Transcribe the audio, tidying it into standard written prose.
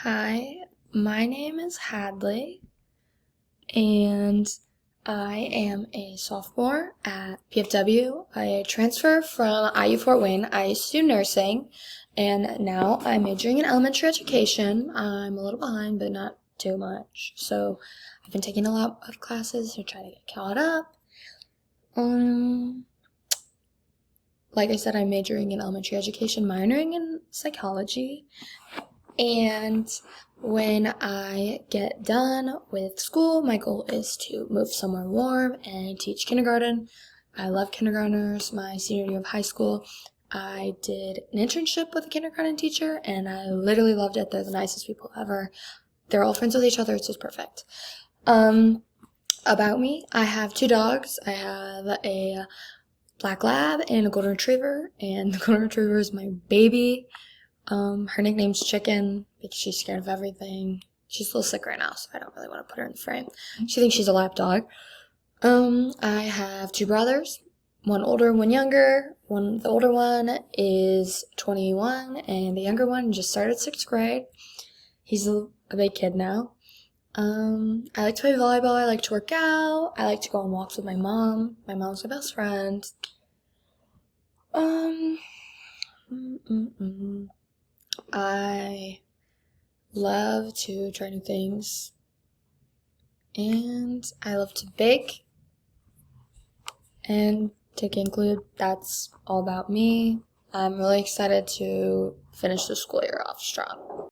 Hi, my name is Hadley, and I am a sophomore at PFW. I transferred from IU Fort Wayne. I used to do nursing, and now I'm majoring in elementary education. I'm a little behind, but not too much. So I've been taking a lot of classes to try to get caught up. Like I said, I'm majoring in elementary education, minoring in psychology. And when I get done with school, my goal is to move somewhere warm and teach kindergarten. I love kindergartners. My senior year of high school, I did an internship with a kindergarten teacher, and I literally loved it. They're the nicest people ever. They're all friends with each other. It's just perfect. About me, I have two dogs. I have a black lab and a golden retriever, and the golden retriever is my baby. Her nickname's Chicken because she's scared of everything. She's a little sick right now, so I don't really want to put her in the frame. She thinks she's a lap dog. I have two brothers, one older, one younger. The older one is 21, and the younger one just started 6th grade. He's a big kid now. I like to play volleyball. I like to work out. I like to go on walks with my mom. My mom's my best friend. I love to try new things, and I love to bake. And to conclude, that's all about me. I'm really excited to finish the school year off strong.